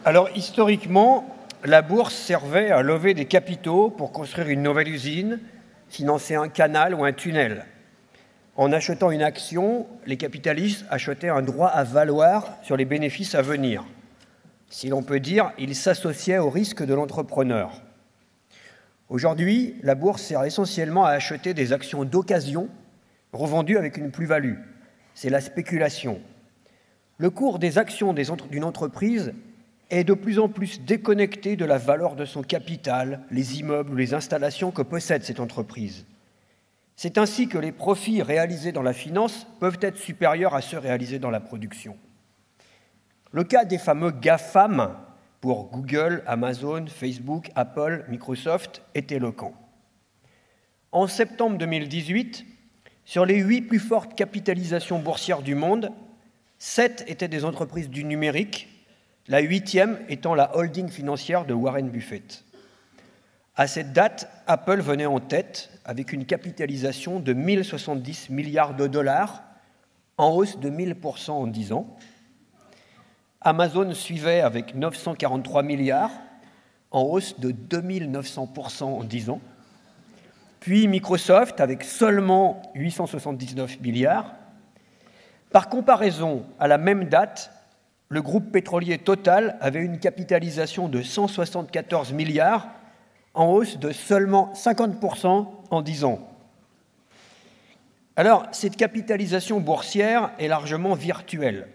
Alors, historiquement, la bourse servait à lever des capitaux pour construire une nouvelle usine, financer un canal ou un tunnel. En achetant une action, les capitalistes achetaient un droit à valoir sur les bénéfices à venir. Si l'on peut dire, ils s'associaient au risque de l'entrepreneur. Aujourd'hui, la bourse sert essentiellement à acheter des actions d'occasion revendues avec une plus-value. C'est la spéculation. Le cours des actions d'une entreprise est de plus en plus déconnecté de la valeur de son capital, les immeubles ou les installations que possède cette entreprise. C'est ainsi que les profits réalisés dans la finance peuvent être supérieurs à ceux réalisés dans la production. Le cas des fameux GAFAM, pour Google, Amazon, Facebook, Apple, Microsoft, est éloquent. En septembre 2018, sur les 8 plus fortes capitalisations boursières du monde, 7 étaient des entreprises du numérique, la 8e étant la holding financière de Warren Buffett. À cette date, Apple venait en tête avec une capitalisation de 1 070 milliards de dollars, en hausse de 1000% en 10 ans. Amazon suivait avec 943 milliards, en hausse de 2900% en 10 ans. Puis Microsoft avec seulement 879 milliards. Par comparaison, à la même date, le groupe pétrolier Total avait une capitalisation de 174 milliards, en hausse de seulement 50% en 10 ans. Alors, cette capitalisation boursière est largement virtuelle.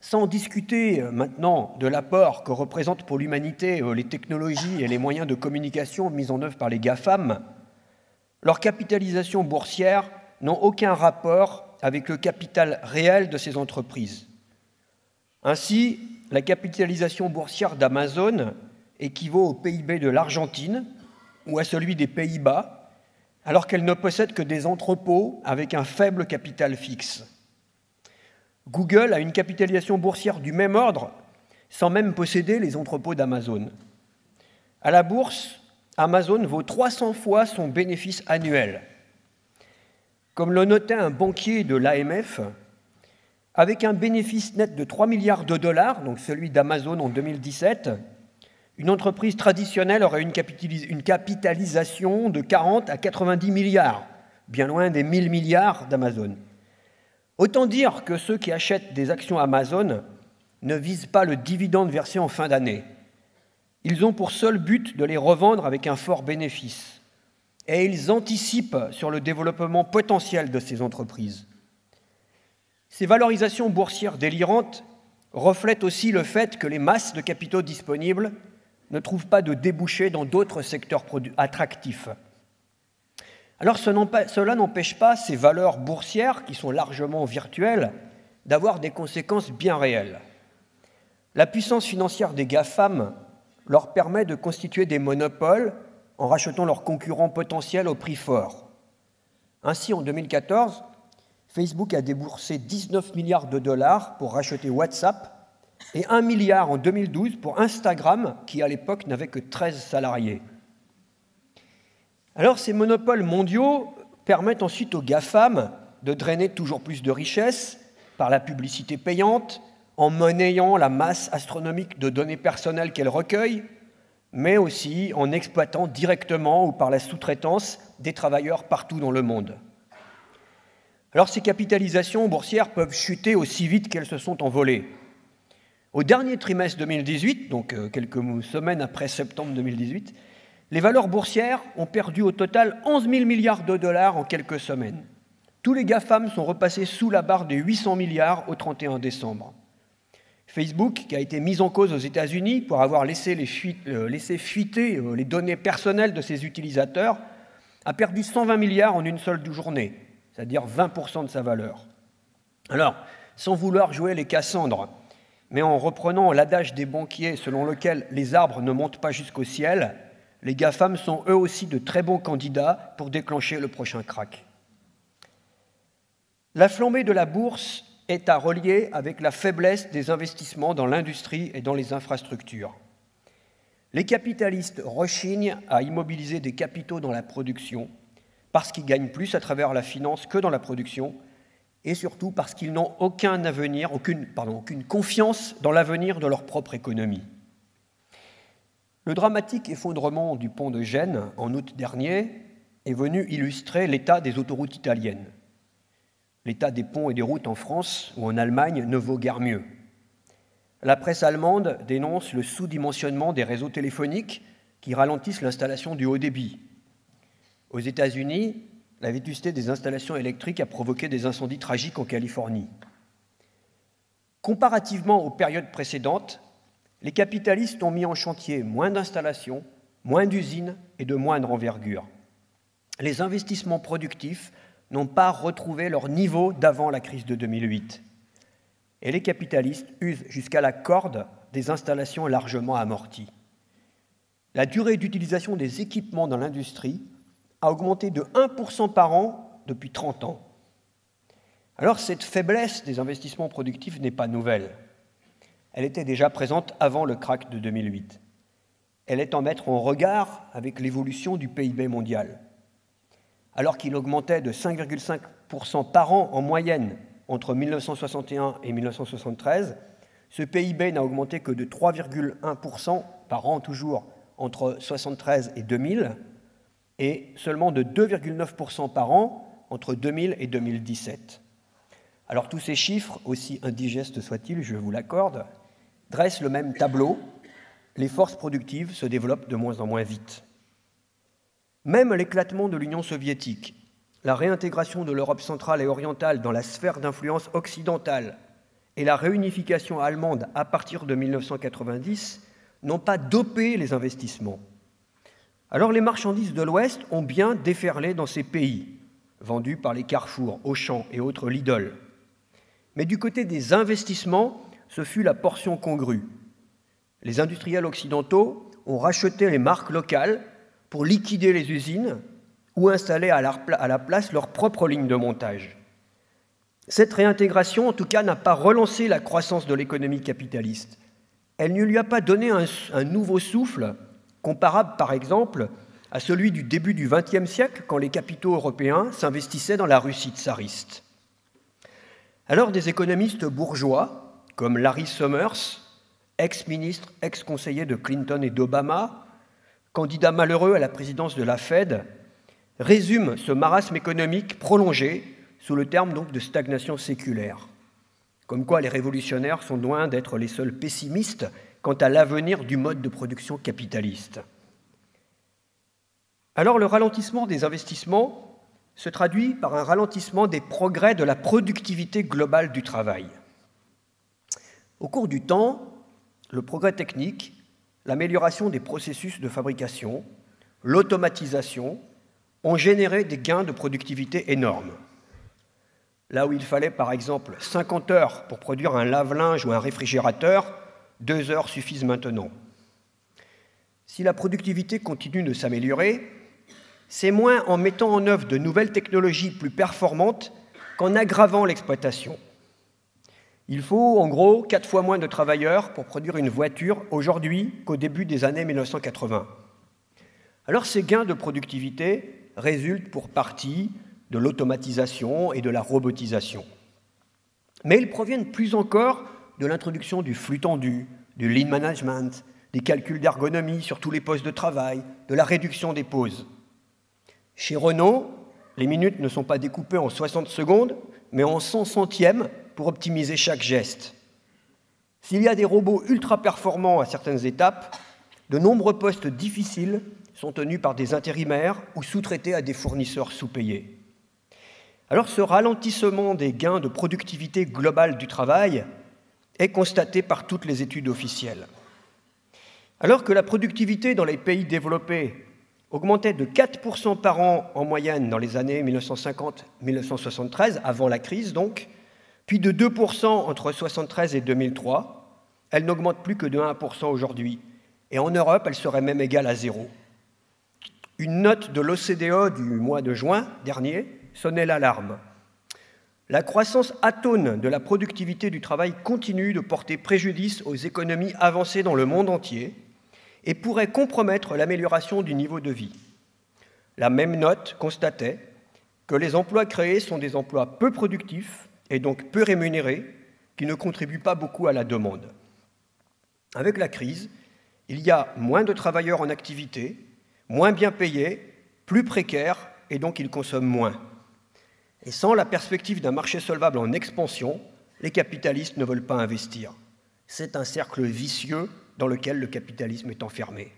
Sans discuter maintenant de l'apport que représentent pour l'humanité les technologies et les moyens de communication mis en œuvre par les GAFAM, leurs capitalisations boursières n'ont aucun rapport avec le capital réel de ces entreprises. Ainsi, la capitalisation boursière d'Amazon équivaut au PIB de l'Argentine ou à celui des Pays-Bas, alors qu'elle ne possède que des entrepôts avec un faible capital fixe. Google a une capitalisation boursière du même ordre, sans même posséder les entrepôts d'Amazon. À la bourse, Amazon vaut 300 fois son bénéfice annuel. Comme le notait un banquier de l'AMF, avec un bénéfice net de 3 milliards de dollars, donc celui d'Amazon en 2017, une entreprise traditionnelle aurait une capitalisation de 40 à 90 milliards, bien loin des 1000 milliards d'Amazon. Autant dire que ceux qui achètent des actions Amazon ne visent pas le dividende versé en fin d'année. Ils ont pour seul but de les revendre avec un fort bénéfice. Et ils anticipent sur le développement potentiel de ces entreprises. Ces valorisations boursières délirantes reflètent aussi le fait que les masses de capitaux disponibles ne trouvent pas de débouchés dans d'autres secteurs attractifs. Alors cela n'empêche pas ces valeurs boursières, qui sont largement virtuelles, d'avoir des conséquences bien réelles. La puissance financière des GAFAM leur permet de constituer des monopoles en rachetant leurs concurrents potentiels au prix fort. Ainsi, en 2014, Facebook a déboursé 19 milliards de dollars pour racheter WhatsApp et 1 milliard en 2012 pour Instagram, qui à l'époque n'avait que 13 salariés. Alors, ces monopoles mondiaux permettent ensuite aux GAFAM de drainer toujours plus de richesses par la publicité payante, en monnayant la masse astronomique de données personnelles qu'elles recueillent, mais aussi en exploitant directement ou par la sous-traitance des travailleurs partout dans le monde. Alors, ces capitalisations boursières peuvent chuter aussi vite qu'elles se sont envolées. Au dernier trimestre 2018, donc quelques semaines après septembre 2018, les valeurs boursières ont perdu au total 11 000 milliards de dollars en quelques semaines. Tous les GAFAM sont repassés sous la barre des 800 milliards au 31 décembre. Facebook, qui a été mis en cause aux États-Unis pour avoir laissé fuiter les données personnelles de ses utilisateurs, a perdu 120 milliards en une seule journée, c'est-à-dire 20% de sa valeur. Alors, sans vouloir jouer les Cassandres, mais en reprenant l'adage des banquiers selon lequel les arbres ne montent pas jusqu'au ciel, les GAFAM sont eux aussi de très bons candidats pour déclencher le prochain krach. La flambée de la bourse est à relier avec la faiblesse des investissements dans l'industrie et dans les infrastructures. Les capitalistes rechignent à immobiliser des capitaux dans la production parce qu'ils gagnent plus à travers la finance que dans la production et surtout parce qu'ils n'ont aucune confiance dans l'avenir de leur propre économie. Le dramatique effondrement du pont de Gênes en août dernier est venu illustrer l'état des autoroutes italiennes. L'état des ponts et des routes en France ou en Allemagne ne vaut guère mieux. La presse allemande dénonce le sous-dimensionnement des réseaux téléphoniques qui ralentissent l'installation du haut débit. Aux États-Unis, la vétusté des installations électriques a provoqué des incendies tragiques en Californie. Comparativement aux périodes précédentes, les capitalistes ont mis en chantier moins d'installations, moins d'usines et de moindre envergure. Les investissements productifs n'ont pas retrouvé leur niveau d'avant la crise de 2008. Et les capitalistes usent jusqu'à la corde des installations largement amorties. La durée d'utilisation des équipements dans l'industrie a augmenté de 1% par an depuis 30 ans. Alors cette faiblesse des investissements productifs n'est pas nouvelle. Elle était déjà présente avant le krach de 2008. Elle est à mettre en regard avec l'évolution du PIB mondial. Alors qu'il augmentait de 5,5% par an en moyenne entre 1961 et 1973, ce PIB n'a augmenté que de 3,1% par an toujours entre 1973 et 2000, et seulement de 2,9% par an entre 2000 et 2017. Alors tous ces chiffres, aussi indigestes soient-ils, je vous l'accorde, dressent le même tableau. Les forces productives se développent de moins en moins vite. Même l'éclatement de l'Union soviétique, la réintégration de l'Europe centrale et orientale dans la sphère d'influence occidentale et la réunification allemande à partir de 1990 n'ont pas dopé les investissements. Alors les marchandises de l'Ouest ont bien déferlé dans ces pays, vendues par les Carrefour, Auchan et autres Lidl. Mais du côté des investissements, ce fut la portion congrue. Les industriels occidentaux ont racheté les marques locales pour liquider les usines ou installer à la place leur propre ligne de montage. Cette réintégration, en tout cas, n'a pas relancé la croissance de l'économie capitaliste. Elle ne lui a pas donné un nouveau souffle, comparable par exemple à celui du début du XXe siècle, quand les capitaux européens s'investissaient dans la Russie tsariste. Alors des économistes bourgeois, comme Larry Summers, ex-ministre, ex-conseiller de Clinton et d'Obama, candidat malheureux à la présidence de la Fed, résument ce marasme économique prolongé sous le terme donc de stagnation séculaire. Comme quoi les révolutionnaires sont loin d'être les seuls pessimistes quant à l'avenir du mode de production capitaliste. Alors le ralentissement des investissements se traduit par un ralentissement des progrès de la productivité globale du travail. Au cours du temps, le progrès technique, l'amélioration des processus de fabrication, l'automatisation ont généré des gains de productivité énormes. Là où il fallait par exemple 50 heures pour produire un lave-linge ou un réfrigérateur, 2 heures suffisent maintenant. Si la productivité continue de s'améliorer, c'est moins en mettant en œuvre de nouvelles technologies plus performantes qu'en aggravant l'exploitation. Il faut en gros 4 fois moins de travailleurs pour produire une voiture aujourd'hui qu'au début des années 1980. Alors ces gains de productivité résultent pour partie de l'automatisation et de la robotisation. Mais ils proviennent plus encore de l'introduction du flux tendu, du lean management, des calculs d'ergonomie sur tous les postes de travail, de la réduction des pauses. Chez Renault, les minutes ne sont pas découpées en 60 secondes, mais en 100 centièmes pour optimiser chaque geste. S'il y a des robots ultra performants à certaines étapes, de nombreux postes difficiles sont tenus par des intérimaires ou sous-traités à des fournisseurs sous-payés. Alors ce ralentissement des gains de productivité globale du travail est constaté par toutes les études officielles. Alors que la productivité dans les pays développés augmentait de 4% par an en moyenne dans les années 1950-1973, avant la crise donc, puis de 2% entre 1973 et 2003, elle n'augmente plus que de 1% aujourd'hui. Et en Europe, elle serait même égale à 0. Une note de l'OCDE du mois de juin dernier sonnait l'alarme. La croissance atone de la productivité du travail continue de porter préjudice aux économies avancées dans le monde entier et pourrait compromettre l'amélioration du niveau de vie. La même note constatait que les emplois créés sont des emplois peu productifs et donc peu rémunérés, qui ne contribuent pas beaucoup à la demande. Avec la crise, il y a moins de travailleurs en activité, moins bien payés, plus précaires, et donc ils consomment moins. Et sans la perspective d'un marché solvable en expansion, les capitalistes ne veulent pas investir. C'est un cercle vicieux dans lequel le capitalisme est enfermé.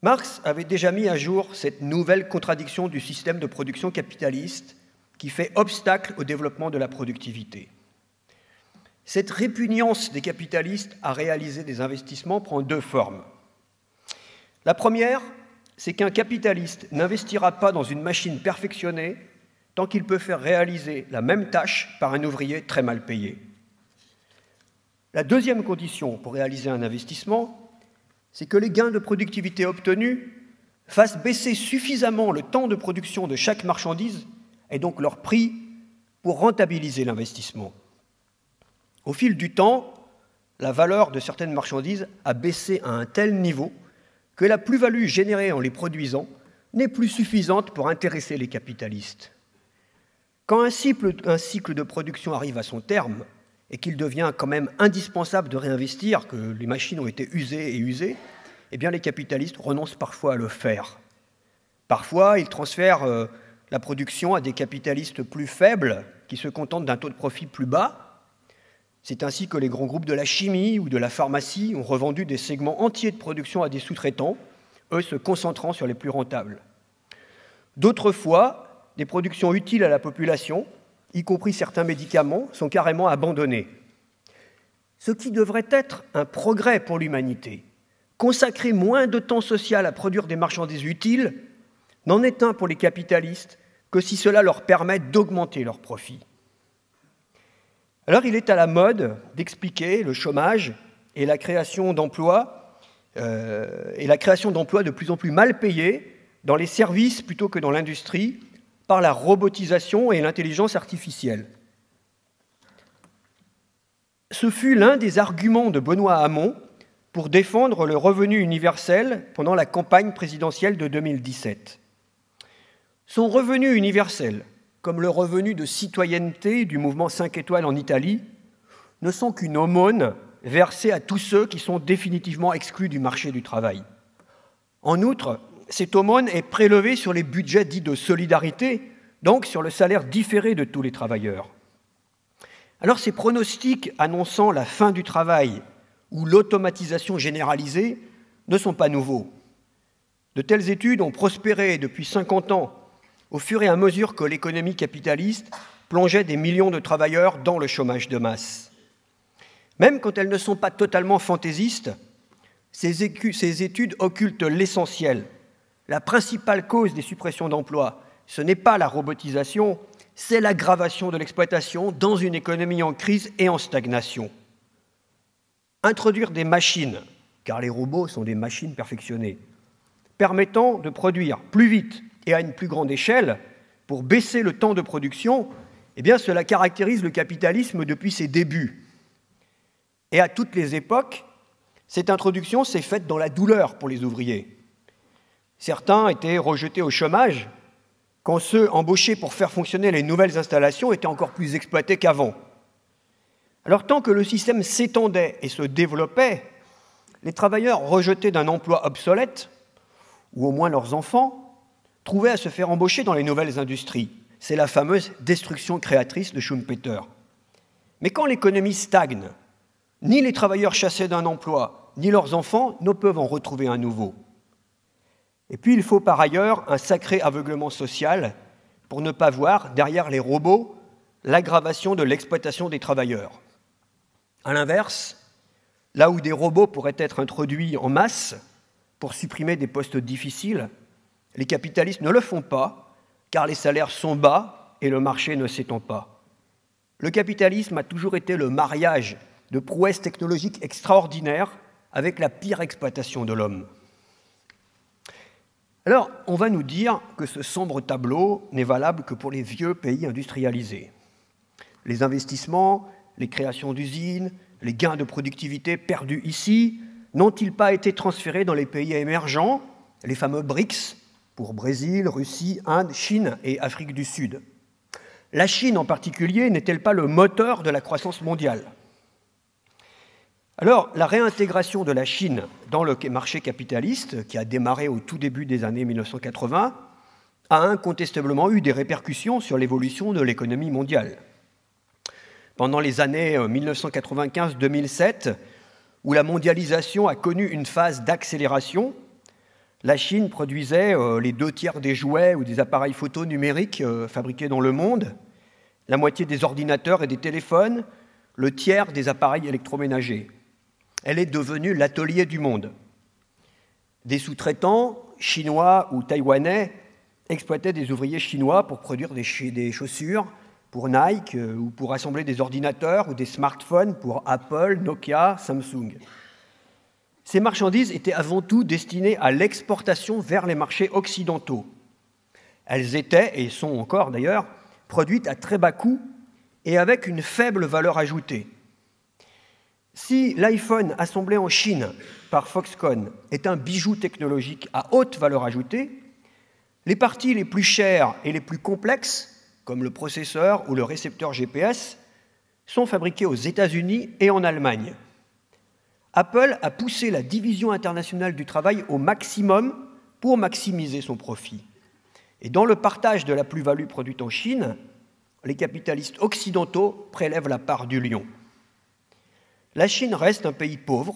Marx avait déjà mis à jour cette nouvelle contradiction du système de production capitaliste qui fait obstacle au développement de la productivité. Cette répugnance des capitalistes à réaliser des investissements prend deux formes. La première, c'est qu'un capitaliste n'investira pas dans une machine perfectionnée tant qu'il peut faire réaliser la même tâche par un ouvrier très mal payé. La deuxième condition pour réaliser un investissement, c'est que les gains de productivité obtenus fassent baisser suffisamment le temps de production de chaque marchandise et donc leur prix pour rentabiliser l'investissement. Au fil du temps, la valeur de certaines marchandises a baissé à un tel niveau que la plus-value générée en les produisant n'est plus suffisante pour intéresser les capitalistes. Quand un cycle de production arrive à son terme et qu'il devient quand même indispensable de réinvestir, que les machines ont été usées et usées, eh bien les capitalistes renoncent parfois à le faire. Parfois, ils transfèrent la production à des capitalistes plus faibles qui se contentent d'un taux de profit plus bas. C'est ainsi que les grands groupes de la chimie ou de la pharmacie ont revendu des segments entiers de production à des sous-traitants, eux se concentrant sur les plus rentables. D'autres fois, des productions utiles à la population, y compris certains médicaments, sont carrément abandonnés. Ce qui devrait être un progrès pour l'humanité, consacrer moins de temps social à produire des marchandises utiles, n'en est un pour les capitalistes que si cela leur permet d'augmenter leurs profits. Alors il est à la mode d'expliquer le chômage et la création d'emplois de plus en plus mal payés dans les services plutôt que dans l'industrie, par la robotisation et l'intelligence artificielle. Ce fut l'un des arguments de Benoît Hamon pour défendre le revenu universel pendant la campagne présidentielle de 2017. Son revenu universel, comme le revenu de citoyenneté du mouvement 5 étoiles en Italie, ne sont qu'une aumône versée à tous ceux qui sont définitivement exclus du marché du travail. En outre, cette aumône est prélevée sur les budgets dits de solidarité, donc sur le salaire différé de tous les travailleurs. Alors ces pronostics annonçant la fin du travail ou l'automatisation généralisée ne sont pas nouveaux. De telles études ont prospéré depuis 50 ans, au fur et à mesure que l'économie capitaliste plongeait des millions de travailleurs dans le chômage de masse. Même quand elles ne sont pas totalement fantaisistes, ces études occultent l'essentiel. La principale cause des suppressions d'emplois, ce n'est pas la robotisation, c'est l'aggravation de l'exploitation dans une économie en crise et en stagnation. Introduire des machines, car les robots sont des machines perfectionnées, permettant de produire plus vite et à une plus grande échelle, pour baisser le temps de production, eh bien cela caractérise le capitalisme depuis ses débuts. Et à toutes les époques, cette introduction s'est faite dans la douleur pour les ouvriers. Certains étaient rejetés au chômage, quand ceux embauchés pour faire fonctionner les nouvelles installations étaient encore plus exploités qu'avant. Alors tant que le système s'étendait et se développait, les travailleurs rejetés d'un emploi obsolète, ou au moins leurs enfants, trouvaient à se faire embaucher dans les nouvelles industries. C'est la fameuse destruction créatrice de Schumpeter. Mais quand l'économie stagne, ni les travailleurs chassés d'un emploi, ni leurs enfants ne peuvent en retrouver un nouveau. Et puis il faut par ailleurs un sacré aveuglement social pour ne pas voir, derrière les robots, l'aggravation de l'exploitation des travailleurs. À l'inverse, là où des robots pourraient être introduits en masse pour supprimer des postes difficiles, les capitalistes ne le font pas, car les salaires sont bas et le marché ne s'étend pas. Le capitalisme a toujours été le mariage de prouesses technologiques extraordinaires avec la pire exploitation de l'homme. Alors, on va nous dire que ce sombre tableau n'est valable que pour les vieux pays industrialisés. Les investissements, les créations d'usines, les gains de productivité perdus ici n'ont-ils pas été transférés dans les pays émergents, les fameux BRICS, pour Brésil, Russie, Inde, Chine et Afrique du Sud? La Chine en particulier n'est-elle pas le moteur de la croissance mondiale? Alors, la réintégration de la Chine dans le marché capitaliste, qui a démarré au tout début des années 1980, a incontestablement eu des répercussions sur l'évolution de l'économie mondiale. Pendant les années 1995-2007, où la mondialisation a connu une phase d'accélération, la Chine produisait les 2/3 des jouets ou des appareils photo numériques fabriqués dans le monde, la moitié des ordinateurs et des téléphones, le tiers des appareils électroménagers. Elle est devenue l'atelier du monde. Des sous-traitants, chinois ou taïwanais, exploitaient des ouvriers chinois pour produire des chaussures pour Nike ou pour assembler des ordinateurs ou des smartphones pour Apple, Nokia, Samsung. Ces marchandises étaient avant tout destinées à l'exportation vers les marchés occidentaux. Elles étaient, et sont encore d'ailleurs, produites à très bas coût et avec une faible valeur ajoutée. Si l'iPhone assemblé en Chine par Foxconn est un bijou technologique à haute valeur ajoutée, les parties les plus chères et les plus complexes, comme le processeur ou le récepteur GPS, sont fabriquées aux États-Unis et en Allemagne. Apple a poussé la division internationale du travail au maximum pour maximiser son profit. Et dans le partage de la plus-value produite en Chine, les capitalistes occidentaux prélèvent la part du lion. La Chine reste un pays pauvre,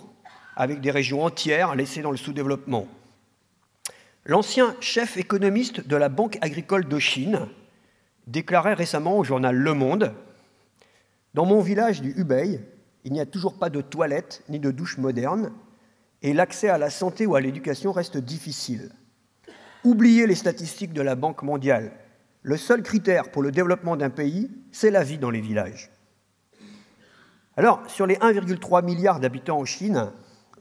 avec des régions entières laissées dans le sous-développement. L'ancien chef économiste de la Banque agricole de Chine déclarait récemment au journal Le Monde « Dans mon village du Hubei, il n'y a toujours pas de toilettes ni de douches modernes et l'accès à la santé ou à l'éducation reste difficile. Oubliez les statistiques de la Banque mondiale. Le seul critère pour le développement d'un pays, c'est la vie dans les villages. » Alors, sur les 1,3 milliard d'habitants en Chine,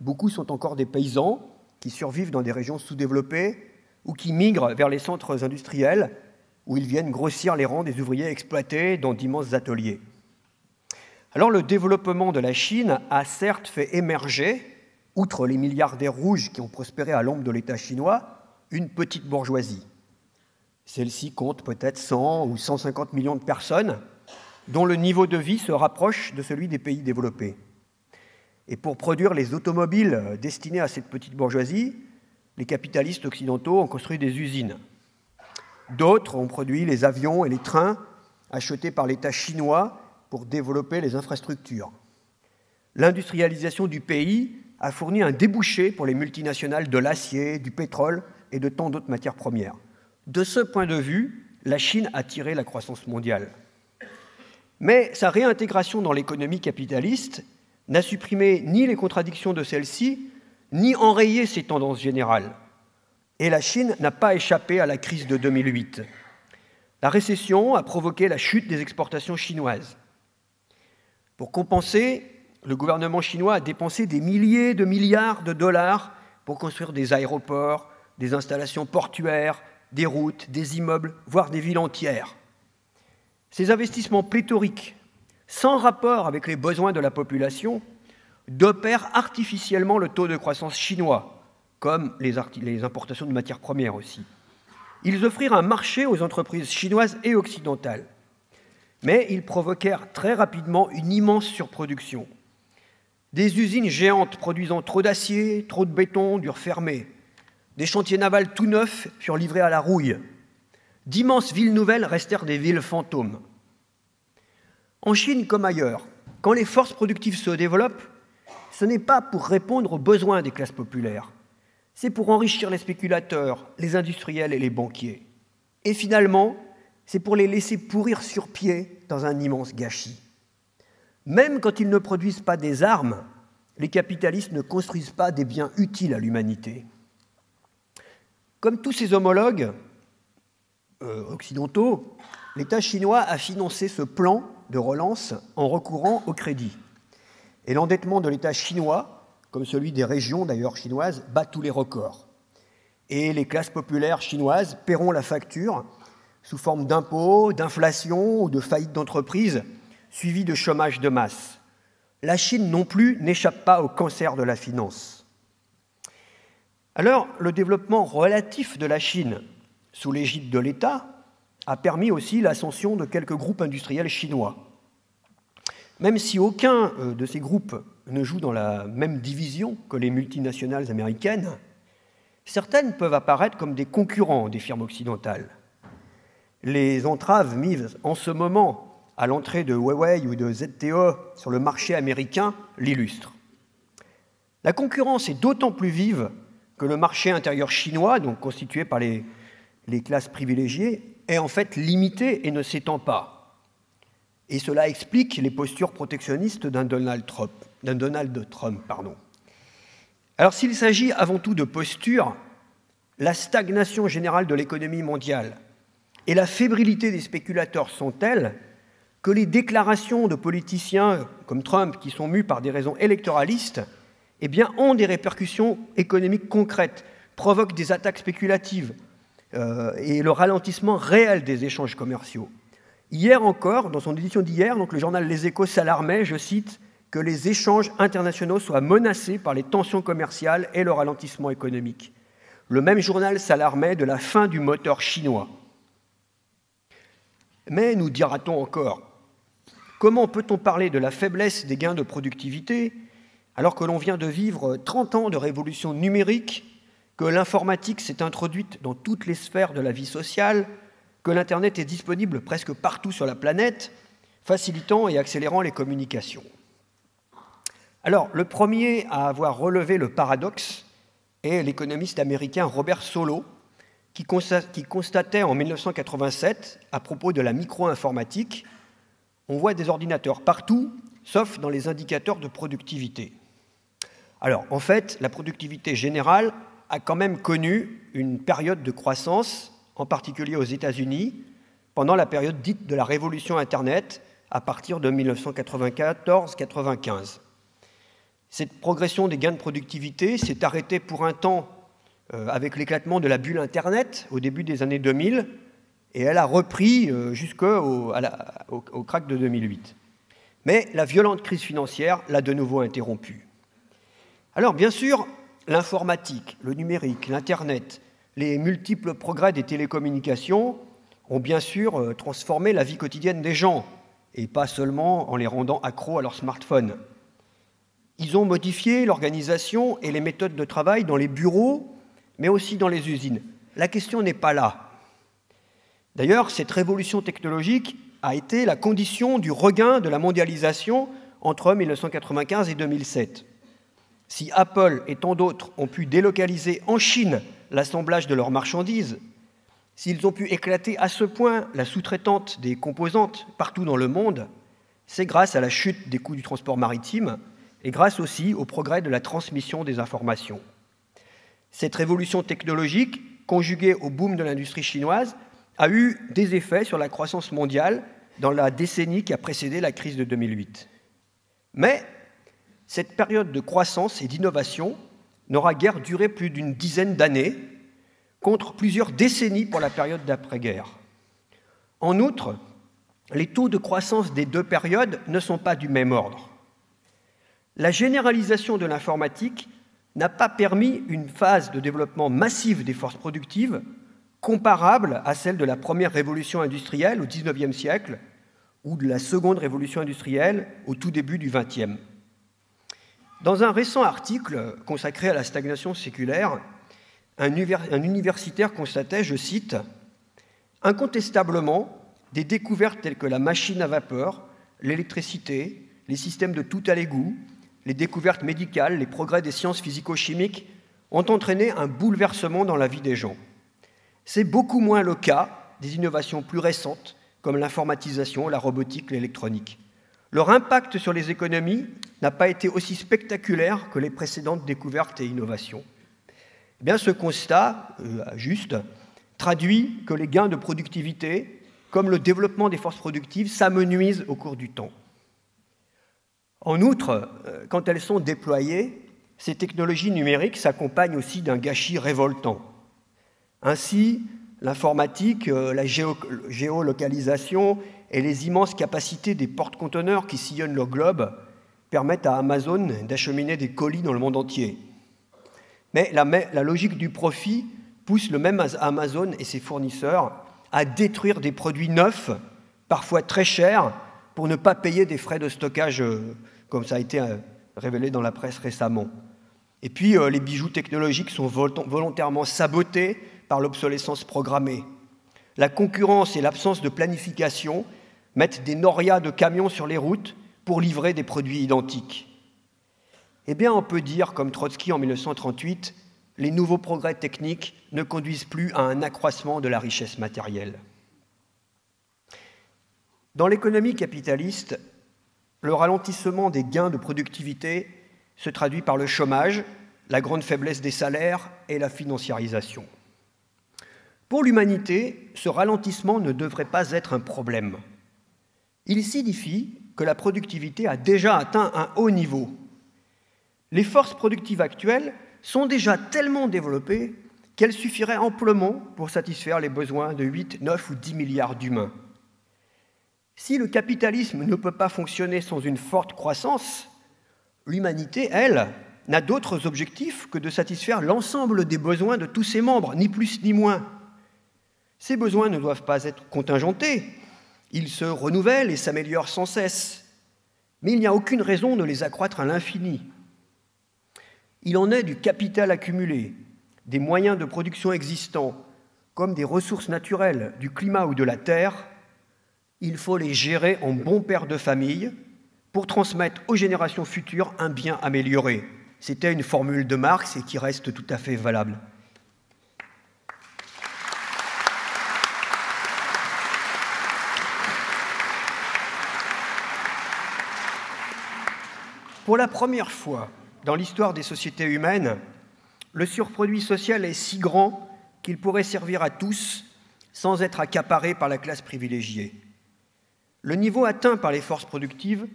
beaucoup sont encore des paysans qui survivent dans des régions sous-développées ou qui migrent vers les centres industriels où ils viennent grossir les rangs des ouvriers exploités dans d'immenses ateliers. Alors le développement de la Chine a certes fait émerger, outre les milliardaires rouges qui ont prospéré à l'ombre de l'État chinois, une petite bourgeoisie. Celle-ci compte peut-être 100 ou 150 millions de personnes dont le niveau de vie se rapproche de celui des pays développés. Et pour produire les automobiles destinées à cette petite bourgeoisie, les capitalistes occidentaux ont construit des usines. D'autres ont produit les avions et les trains achetés par l'État chinois pour développer les infrastructures. L'industrialisation du pays a fourni un débouché pour les multinationales de l'acier, du pétrole et de tant d'autres matières premières. De ce point de vue, la Chine a tiré la croissance mondiale. Mais sa réintégration dans l'économie capitaliste n'a supprimé ni les contradictions de celle-ci, ni enrayé ses tendances générales. Et la Chine n'a pas échappé à la crise de 2008. La récession a provoqué la chute des exportations chinoises. Pour compenser, le gouvernement chinois a dépensé des milliers de milliards de dollars pour construire des aéroports, des installations portuaires, des routes, des immeubles, voire des villes entières. Ces investissements pléthoriques, sans rapport avec les besoins de la population, dopèrent artificiellement le taux de croissance chinois, comme les importations de matières premières aussi. Ils offrirent un marché aux entreprises chinoises et occidentales. Mais ils provoquèrent très rapidement une immense surproduction. Des usines géantes produisant trop d'acier, trop de béton durent fermer. Des chantiers navals tout neufs furent livrés à la rouille. D'immenses villes nouvelles restèrent des villes fantômes. En Chine comme ailleurs, quand les forces productives se développent, ce n'est pas pour répondre aux besoins des classes populaires. C'est pour enrichir les spéculateurs, les industriels et les banquiers. Et finalement, c'est pour les laisser pourrir sur pied dans un immense gâchis. Même quand ils ne produisent pas des armes, les capitalistes ne construisent pas des biens utiles à l'humanité. Comme tous ses homologues occidentaux, l'État chinois a financé ce plan de relance en recourant au crédit. Et l'endettement de l'État chinois, comme celui des régions d'ailleurs chinoises, bat tous les records. Et les classes populaires chinoises paieront la facture sous forme d'impôts, d'inflation ou de faillites d'entreprises, suivies de chômage de masse. La Chine non plus n'échappe pas au cancer de la finance. Alors, le développement relatif de la Chine, sous l'égide de l'État, a permis aussi l'ascension de quelques groupes industriels chinois. Même si aucun de ces groupes ne joue dans la même division que les multinationales américaines, certaines peuvent apparaître comme des concurrents des firmes occidentales. Les entraves mises en ce moment à l'entrée de Huawei ou de ZTE sur le marché américain l'illustrent. La concurrence est d'autant plus vive que le marché intérieur chinois, donc constitué par les classes privilégiées, est en fait limité et ne s'étend pas. Et cela explique les postures protectionnistes d'un Donald Trump. Alors s'il s'agit avant tout de postures, la stagnation générale de l'économie mondiale et la fébrilité des spéculateurs sont telles que les déclarations de politiciens comme Trump, qui sont mus par des raisons électoralistes, eh bien, ont des répercussions économiques concrètes, provoquent des attaques spéculatives et le ralentissement réel des échanges commerciaux. Hier encore, dans son édition d'hier, donc le journal Les Échos s'alarmait, je cite, que les échanges internationaux soient menacés par les tensions commerciales et le ralentissement économique. Le même journal s'alarmait de la fin du moteur chinois. Mais, nous dira-t-on encore, comment peut-on parler de la faiblesse des gains de productivité alors que l'on vient de vivre 30 ans de révolution numérique, que l'informatique s'est introduite dans toutes les sphères de la vie sociale, que l'Internet est disponible presque partout sur la planète, facilitant et accélérant les communications. Alors, le premier à avoir relevé le paradoxe est l'économiste américain Robert Solow, qui constatait en 1987, à propos de la micro-informatique, on voit des ordinateurs partout, sauf dans les indicateurs de productivité. Alors, en fait, la productivité générale a quand même connu une période de croissance, en particulier aux États-Unis, pendant la période dite de la révolution Internet, à partir de 1994-95. Cette progression des gains de productivité s'est arrêtée pour un temps avec l'éclatement de la bulle Internet au début des années 2000, et elle a repris jusqu'au crack de 2008. Mais la violente crise financière l'a de nouveau interrompue. Alors, bien sûr, l'informatique, le numérique, l'Internet, les multiples progrès des télécommunications ont bien sûr transformé la vie quotidienne des gens, et pas seulement en les rendant accros à leur smartphone. Ils ont modifié l'organisation et les méthodes de travail dans les bureaux, mais aussi dans les usines. La question n'est pas là. D'ailleurs, cette révolution technologique a été la condition du regain de la mondialisation entre 1995 et 2007. Si Apple et tant d'autres ont pu délocaliser en Chine l'assemblage de leurs marchandises, s'ils ont pu éclater à ce point la sous-traitante des composantes partout dans le monde, c'est grâce à la chute des coûts du transport maritime et grâce aussi au progrès de la transmission des informations. Cette révolution technologique, conjuguée au boom de l'industrie chinoise, a eu des effets sur la croissance mondiale dans la décennie qui a précédé la crise de 2008. Mais cette période de croissance et d'innovation n'aura guère duré plus d'une dizaine d'années, contre plusieurs décennies pour la période d'après-guerre. En outre, les taux de croissance des deux périodes ne sont pas du même ordre. La généralisation de l'informatique n'a pas permis une phase de développement massif des forces productives comparable à celle de la première révolution industrielle au XIXe siècle ou de la seconde révolution industrielle au tout début du XXe. Dans un récent article consacré à la stagnation séculaire, un universitaire constatait, je cite, « Incontestablement, des découvertes telles que la machine à vapeur, l'électricité, les systèmes de tout à l'égout, les découvertes médicales, les progrès des sciences physico-chimiques ont entraîné un bouleversement dans la vie des gens. C'est beaucoup moins le cas des innovations plus récentes, comme l'informatisation, la robotique, l'électronique. Leur impact sur les économies n'a pas été aussi spectaculaire que les précédentes découvertes et innovations. » Eh bien, ce constat, juste, traduit que les gains de productivité, comme le développement des forces productives, s'amenuisent au cours du temps. En outre, quand elles sont déployées, ces technologies numériques s'accompagnent aussi d'un gâchis révoltant. Ainsi, l'informatique, la géolocalisation et les immenses capacités des porte-conteneurs qui sillonnent le globe permettent à Amazon d'acheminer des colis dans le monde entier. Mais la logique du profit pousse le même Amazon et ses fournisseurs à détruire des produits neufs, parfois très chers, pour ne pas payer des frais de stockage, comme ça a été révélé dans la presse récemment. Et puis, les bijoux technologiques sont volontairement sabotés par l'obsolescence programmée. La concurrence et l'absence de planification mettent des norias de camions sur les routes pour livrer des produits identiques. Eh bien, on peut dire, comme Trotsky en 1938, les nouveaux progrès techniques ne conduisent plus à un accroissement de la richesse matérielle. Dans l'économie capitaliste, le ralentissement des gains de productivité se traduit par le chômage, la grande faiblesse des salaires et la financiarisation. Pour l'humanité, ce ralentissement ne devrait pas être un problème. Il signifie que la productivité a déjà atteint un haut niveau. Les forces productives actuelles sont déjà tellement développées qu'elles suffiraient amplement pour satisfaire les besoins de 8, 9 ou 10 milliards d'humains. Si le capitalisme ne peut pas fonctionner sans une forte croissance, l'humanité, elle, n'a d'autres objectifs que de satisfaire l'ensemble des besoins de tous ses membres, ni plus ni moins. Ces besoins ne doivent pas être contingentés, ils se renouvellent et s'améliorent sans cesse, mais il n'y a aucune raison de les accroître à l'infini. Il en est du capital accumulé, des moyens de production existants, comme des ressources naturelles, du climat ou de la terre. Il faut les gérer en bons pères de famille pour transmettre aux générations futures un bien amélioré. C'était une formule de Marx et qui reste tout à fait valable. Pour la première fois dans l'histoire des sociétés humaines, le surproduit social est si grand qu'il pourrait servir à tous sans être accaparé par la classe privilégiée. Le niveau atteint par les forces productives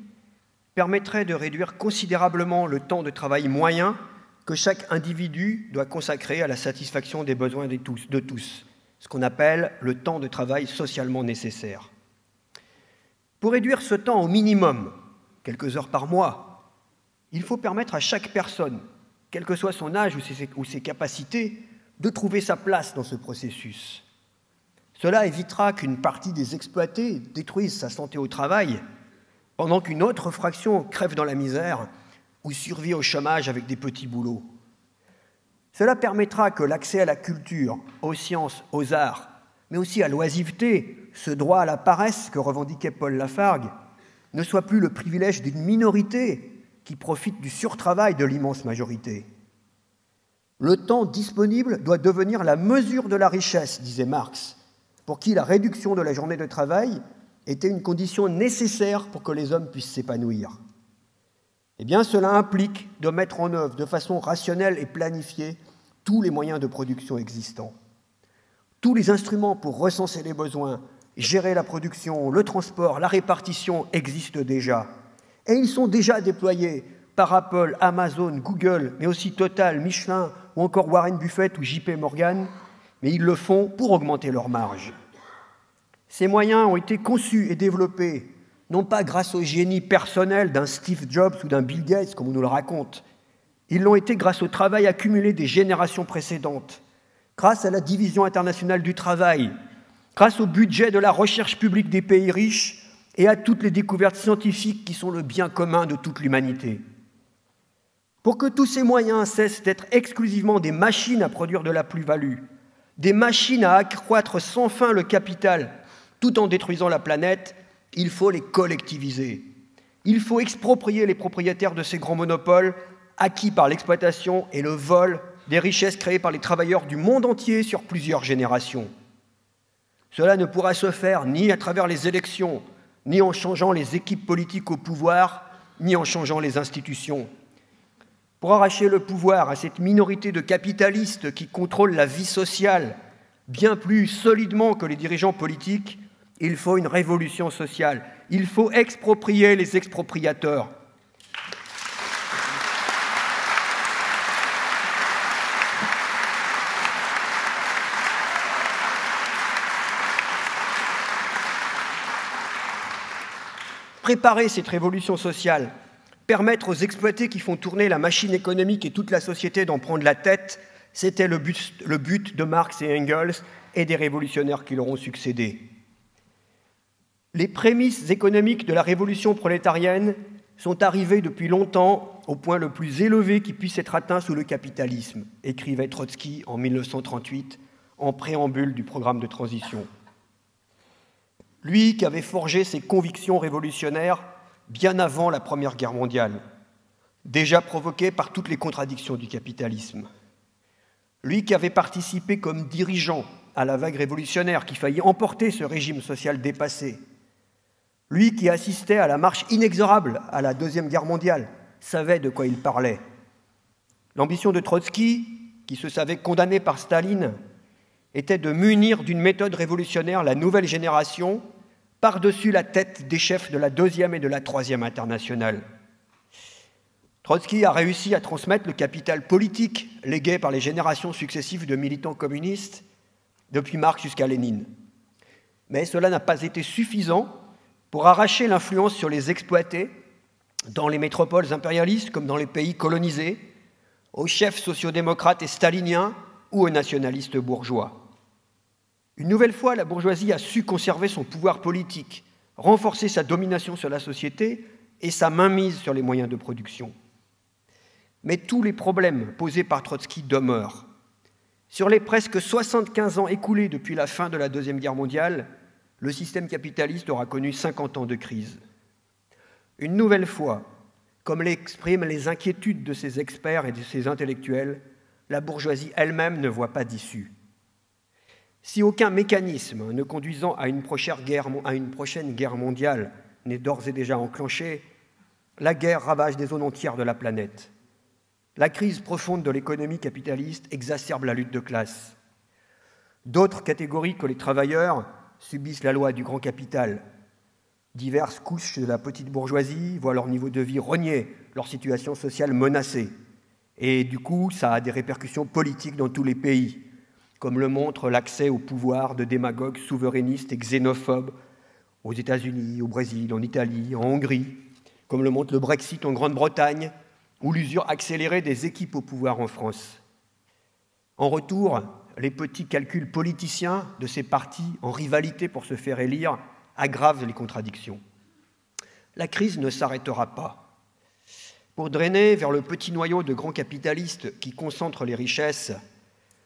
permettrait de réduire considérablement le temps de travail moyen que chaque individu doit consacrer à la satisfaction des besoins de tous, ce qu'on appelle le temps de travail socialement nécessaire. Pour réduire ce temps au minimum, quelques heures par mois, il faut permettre à chaque personne, quel que soit son âge ou ses capacités, de trouver sa place dans ce processus. Cela évitera qu'une partie des exploités détruise sa santé au travail, pendant qu'une autre fraction crève dans la misère ou survit au chômage avec des petits boulots. Cela permettra que l'accès à la culture, aux sciences, aux arts, mais aussi à l'oisiveté, ce droit à la paresse que revendiquait Paul Lafargue, ne soit plus le privilège d'une minorité qui profite du surtravail de l'immense majorité. Le temps disponible doit devenir la mesure de la richesse, disait Marx, pour qui la réduction de la journée de travail était une condition nécessaire pour que les hommes puissent s'épanouir. Eh bien, cela implique de mettre en œuvre de façon rationnelle et planifiée tous les moyens de production existants. Tous les instruments pour recenser les besoins, gérer la production, le transport, la répartition existent déjà. Et ils sont déjà déployés par Apple, Amazon, Google, mais aussi Total, Michelin, ou encore Warren Buffett ou JP Morgan, mais ils le font pour augmenter leurs marges. Ces moyens ont été conçus et développés, non pas grâce au génie personnel d'un Steve Jobs ou d'un Bill Gates, comme on nous le raconte. Ils l'ont été grâce au travail accumulé des générations précédentes, grâce à la division internationale du travail, grâce au budget de la recherche publique des pays riches et à toutes les découvertes scientifiques qui sont le bien commun de toute l'humanité. Pour que tous ces moyens cessent d'être exclusivement des machines à produire de la plus-value, des machines à accroître sans fin le capital, tout en détruisant la planète, il faut les collectiviser. Il faut exproprier les propriétaires de ces grands monopoles acquis par l'exploitation et le vol des richesses créées par les travailleurs du monde entier sur plusieurs générations. Cela ne pourra se faire ni à travers les élections, ni en changeant les équipes politiques au pouvoir, ni en changeant les institutions. Pour arracher le pouvoir à cette minorité de capitalistes qui contrôlent la vie sociale bien plus solidement que les dirigeants politiques, il faut une révolution sociale. Il faut exproprier les expropriateurs. Préparer cette révolution sociale, permettre aux exploités qui font tourner la machine économique et toute la société d'en prendre la tête, c'était le but de Marx et Engels, et des révolutionnaires qui leur ont succédé. Les prémices économiques de la révolution prolétarienne sont arrivées depuis longtemps au point le plus élevé qui puisse être atteint sous le capitalisme, écrivait Trotsky en 1938 en préambule du programme de transition. Lui qui avait forgé ses convictions révolutionnaires bien avant la Première Guerre mondiale, déjà provoquées par toutes les contradictions du capitalisme. Lui qui avait participé comme dirigeant à la vague révolutionnaire qui faillit emporter ce régime social dépassé. Lui qui assistait à la marche inexorable à la Deuxième Guerre mondiale, savait de quoi il parlait. L'ambition de Trotsky, qui se savait condamné par Staline, était de munir d'une méthode révolutionnaire la nouvelle génération par-dessus la tête des chefs de la Deuxième et de la Troisième Internationale. Trotsky a réussi à transmettre le capital politique légué par les générations successives de militants communistes, depuis Marx jusqu'à Lénine. Mais cela n'a pas été suffisant pour arracher l'influence sur les exploités, dans les métropoles impérialistes comme dans les pays colonisés, aux chefs sociodémocrates et staliniens ou aux nationalistes bourgeois. Une nouvelle fois, la bourgeoisie a su conserver son pouvoir politique, renforcer sa domination sur la société et sa mainmise sur les moyens de production. Mais tous les problèmes posés par Trotsky demeurent. Sur les presque 75 ans écoulés depuis la fin de la Deuxième Guerre mondiale, le système capitaliste aura connu 50 ans de crise. Une nouvelle fois, comme l'expriment les inquiétudes de ses experts et de ses intellectuels, la bourgeoisie elle-même ne voit pas d'issue. Si aucun mécanisme ne conduisant à une prochaine guerre mondiale n'est d'ores et déjà enclenché, la guerre ravage des zones entières de la planète. La crise profonde de l'économie capitaliste exacerbe la lutte de classe. D'autres catégories que les travailleurs subissent la loi du grand capital. Diverses couches de la petite bourgeoisie voient leur niveau de vie rogné, leur situation sociale menacée. Et du coup, ça a des répercussions politiques dans tous les pays, comme le montre l'accès au pouvoir de démagogues souverainistes et xénophobes aux États-Unis, au Brésil, en Italie, en Hongrie, comme le montre le Brexit en Grande-Bretagne, ou l'usure accélérée des équipes au pouvoir en France. En retour, les petits calculs politiciens de ces partis en rivalité pour se faire élire aggravent les contradictions. La crise ne s'arrêtera pas. Pour drainer vers le petit noyau de grands capitalistes qui concentrent les richesses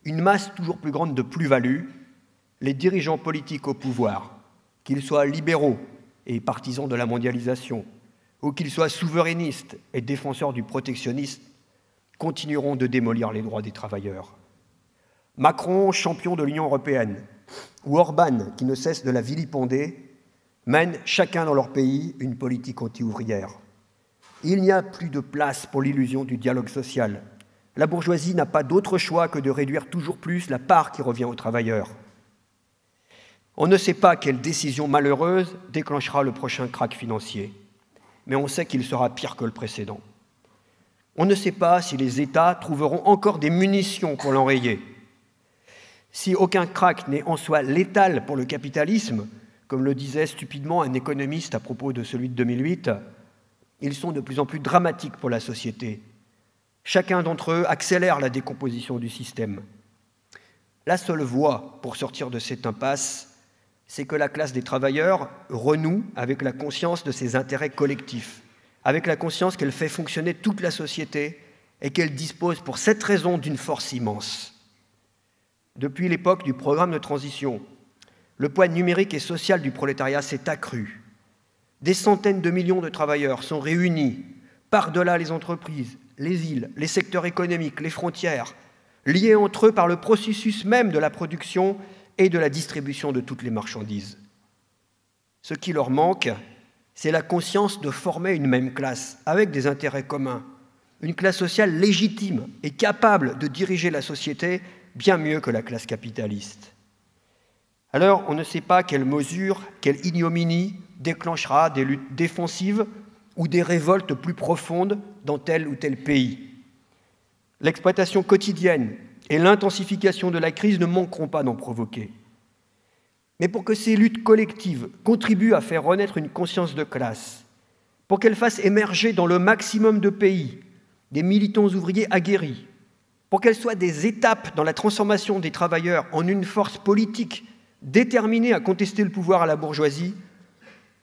une masse toujours plus grande de plus-value, les dirigeants politiques au pouvoir, qu'ils soient libéraux et partisans de la mondialisation, ou qu'ils soient souverainistes et défenseurs du protectionnisme, continueront de démolir les droits des travailleurs. Macron, champion de l'Union européenne, ou Orban, qui ne cesse de la vilipender, mènent chacun dans leur pays une politique anti-ouvrière. Il n'y a plus de place pour l'illusion du dialogue social. La bourgeoisie n'a pas d'autre choix que de réduire toujours plus la part qui revient aux travailleurs. On ne sait pas quelle décision malheureuse déclenchera le prochain krach financier, mais on sait qu'il sera pire que le précédent. On ne sait pas si les États trouveront encore des munitions pour l'enrayer. Si aucun krach n'est en soi létal pour le capitalisme, comme le disait stupidement un économiste à propos de celui de 2008, ils sont de plus en plus dramatiques pour la société. Chacun d'entre eux accélère la décomposition du système. La seule voie pour sortir de cette impasse, c'est que la classe des travailleurs renoue avec la conscience de ses intérêts collectifs, avec la conscience qu'elle fait fonctionner toute la société et qu'elle dispose pour cette raison d'une force immense. Depuis l'époque du programme de transition, le poids numérique et social du prolétariat s'est accru. Des centaines de millions de travailleurs sont réunis par-delà les entreprises, les îles, les secteurs économiques, les frontières, liés entre eux par le processus même de la production et de la distribution de toutes les marchandises. Ce qui leur manque, c'est la conscience de former une même classe, avec des intérêts communs, une classe sociale légitime et capable de diriger la société bien mieux que la classe capitaliste. Alors, on ne sait pas quelle mesure, quelle ignominie déclenchera des luttes défensives ou des révoltes plus profondes dans tel ou tel pays. L'exploitation quotidienne et l'intensification de la crise ne manqueront pas d'en provoquer. Mais pour que ces luttes collectives contribuent à faire renaître une conscience de classe, pour qu'elles fassent émerger dans le maximum de pays des militants ouvriers aguerris, pour qu'elles soient des étapes dans la transformation des travailleurs en une force politique déterminée à contester le pouvoir à la bourgeoisie,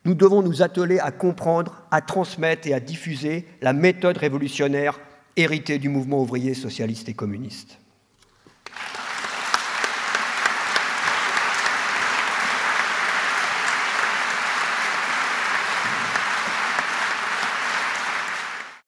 nous devons nous atteler à comprendre, à transmettre et à diffuser la méthode révolutionnaire héritée du mouvement ouvrier socialiste et communiste.